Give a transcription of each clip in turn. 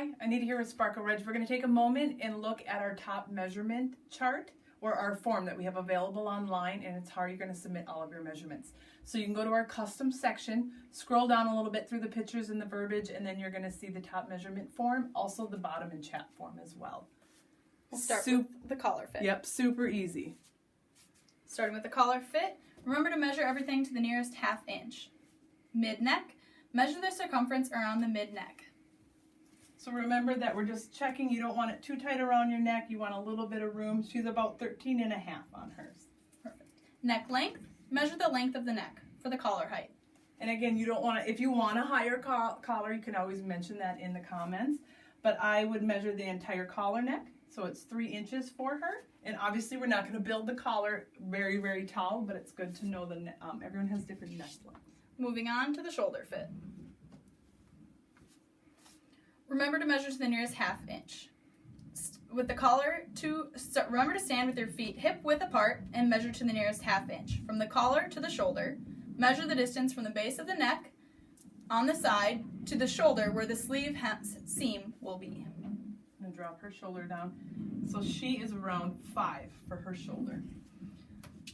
Hi, Anita here with Sparkle Ridge. We're going to take a moment and look at our top measurement chart or our form that we have available online, and it's how you're going to submit all of your measurements. So you can go to our custom section, scroll down a little bit through the pictures and the verbiage, and then you're going to see the top measurement form, also the bottom and chat form as well. We'll start with the collar fit. Yep, super easy. Starting with the collar fit, remember to measure everything to the nearest ½ inch. Mid-neck, measure the circumference around the mid-neck. So remember that we're just checking. You don't want it too tight around your neck. You want a little bit of room. She's about 13 and a half on hers. Perfect. Neck length, measure the length of the neck for the collar height. And again, you don't want to, if you want a higher collar, you can always mention that in the comments. But I would measure the entire collar neck. So it's 3 inches for her. And obviously we're not going to build the collar very, very tall, but it's good to know that everyone has different neck lengths. Moving on to the shoulder fit. Remember to measure to the nearest ½ inch. With the collar, remember to stand with your feet hip width apart and measure to the nearest ½ inch. From the collar to the shoulder, measure the distance from the base of the neck on the side to the shoulder where the sleeve seam will be. I'm going to drop her shoulder down. So she is around 5 for her shoulder.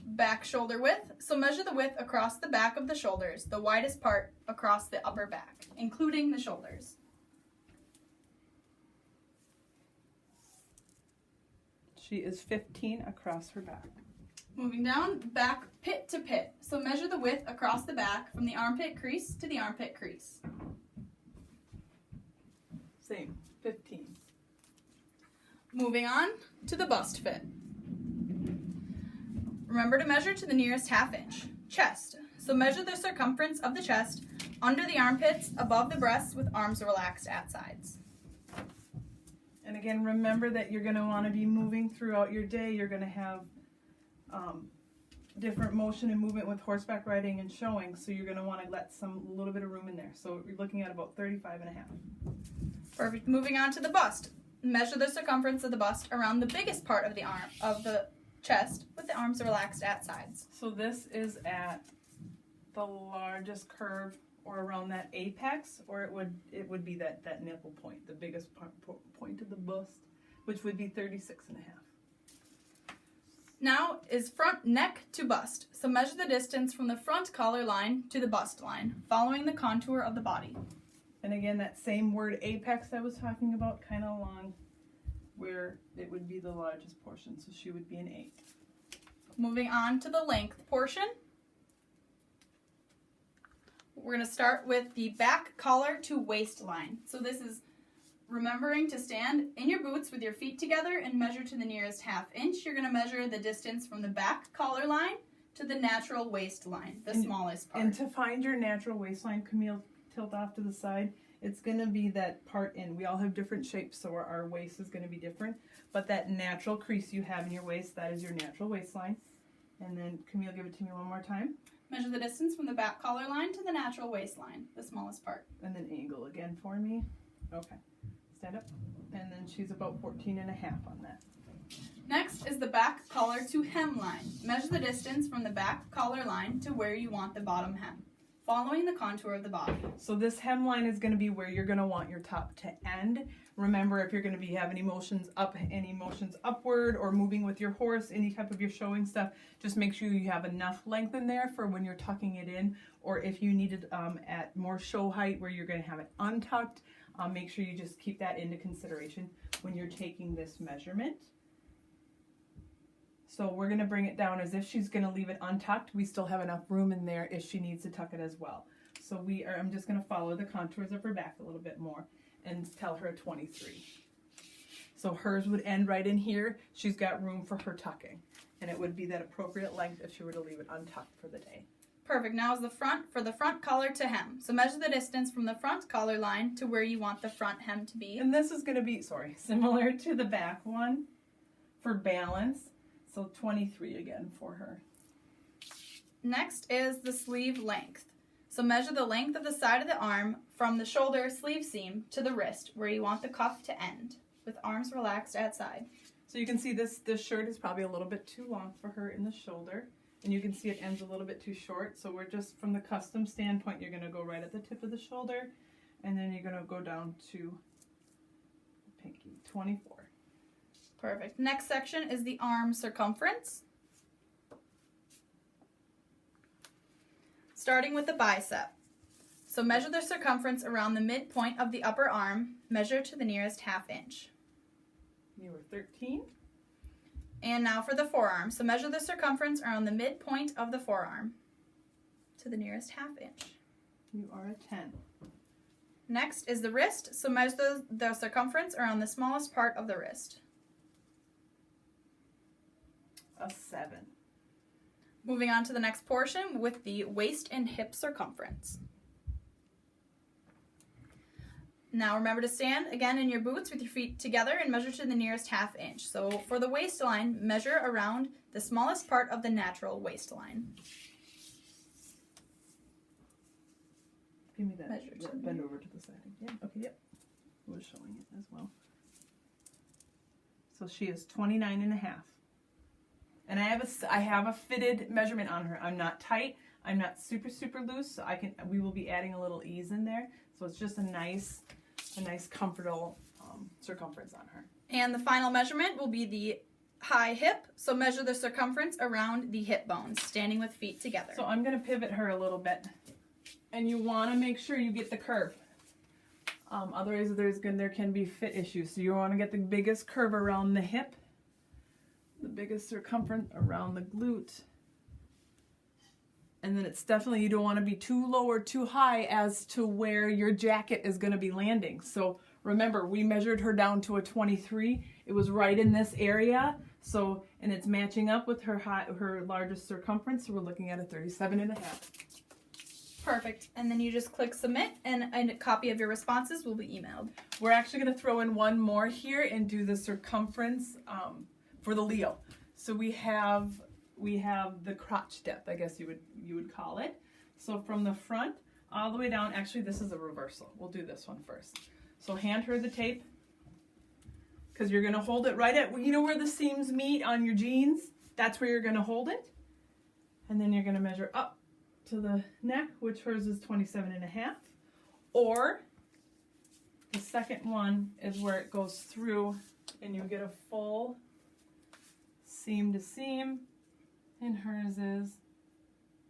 Back shoulder width. So measure the width across the back of the shoulders, the widest part across the upper back, including the shoulders. She is 15 across her back. Moving down, back pit to pit. So measure the width across the back from the armpit crease to the armpit crease. Same, 15. Moving on to the bust fit. Remember to measure to the nearest ½ inch. Chest. So measure the circumference of the chest under the armpits, above the breasts, with arms relaxed at sides. And again, remember that you're going to want to be moving throughout your day. You're going to have different motion and movement with horseback riding and showing, so you're going to want to let a little bit of room in there. So you're looking at about 35 and a half. Perfect. Moving on to the bust. Measure the circumference of the bust around the biggest part of the chest, with the arms relaxed at sides. So this is at the largest curve, or around that apex, or it would be that nipple point, the biggest point of the bust, which would be 36 and a half. Now is front neck to bust. So measure the distance from the front collar line to the bust line, following the contour of the body. And again, that same word apex I was talking about, kind of along where it would be the largest portion, so she would be an 8. Moving on to the length portion. We're going to start with the back collar to waistline. So this is remembering to stand in your boots with your feet together and measure to the nearest ½ inch. You're going to measure the distance from the back collar line to the natural waistline, the smallest part. And to find your natural waistline, Camille, tilt off to the side. It's going to be that part in. We all have different shapes, so our waist is going to be different. But that natural crease you have in your waist, that is your natural waistline. And then, Camille, give it to me one more time. Measure the distance from the back collar line to the natural waistline, the smallest part. And then angle again for me. Okay. Stand up. And then she's about 14 and a half on that. Next is the back collar to hem line. Measure the distance from the back collar line to where you want the bottom hem, following the contour of the body. So this hemline is going to be where you're going to want your top to end. Remember, if you're going to be having emotions up, any motions upward, or moving with your horse, any type of your showing stuff, just make sure you have enough length in there for when you're tucking it in. Or if you need it at more show height where you're going to have it untucked, make sure you just keep that into consideration when you're taking this measurement. So we're going to bring it down as if she's going to leave it untucked. We still have enough room in there if she needs to tuck it as well. So I'm just going to follow the contours of her back a little bit more and tell her a 23. So hers would end right in here. She's got room for her tucking. And it would be that appropriate length if she were to leave it untucked for the day. Perfect. Now is the front collar to hem. So measure the distance from the front collar line to where you want the front hem to be. And this is going to be, similar to the back one for balance. So 23 again for her. Next is the sleeve length. So measure the length of the side of the arm from the shoulder sleeve seam to the wrist where you want the cuff to end, with arms relaxed at side. So you can see this shirt is probably a little bit too long for her in the shoulder. And you can see it ends a little bit too short. So we're just, from the custom standpoint, you're going to go right at the tip of the shoulder. And then you're going to go down to 24. Perfect. Next section is the arm circumference. Starting with the bicep. So measure the circumference around the midpoint of the upper arm. Measure to the nearest ½ inch. You were 13. And now for the forearm. So measure the circumference around the midpoint of the forearm to the nearest ½ inch. You are a 10. Next is the wrist. So measure the circumference around the smallest part of the wrist. A 7. Moving on to the next portion with the waist and hip circumference. Now remember to stand again in your boots with your feet together and measure to the nearest ½ inch. So for the waistline, measure around the smallest part of the natural waistline. Give me that. Measure to Bend over to the side again. Okay, yep. I was showing it as well. So she is 29 and a half. And I have a fitted measurement on her. I'm not tight. I'm not super loose. So we will be adding a little ease in there. So it's just a nice comfortable circumference on her. And the final measurement will be the high hip. So measure the circumference around the hip bones, standing with feet together. So I'm going to pivot her a little bit. And you want to make sure you get the curve. Otherwise there can be fit issues. So you want to get the biggest curve around the hip, the biggest circumference around the glute. And then it's definitely, you don't want to be too low or too high as to where your jacket is going to be landing. So remember, we measured her down to a 23. It was right in this area. So, and it's matching up with her largest circumference. So we're looking at a 37 and a half. Perfect. And then you just click submit and a copy of your responses will be emailed. We're actually going to throw in one more here and do the circumference for the Leo. So we have the crotch depth, I guess you would call it. So from the front all the way down, actually this is a reversal. We'll do this one first. So hand her the tape, because you're going to hold it right at, you know where the seams meet on your jeans? That's where you're going to hold it. And then you're going to measure up to the neck, which hers is 27 and a half. Or the second one is where it goes through and you get a full seam to seam, and hers is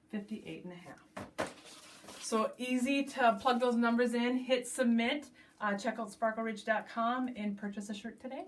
58 and a half. So easy to plug those numbers in, hit submit, check out sparkleridge.com and purchase a shirt today.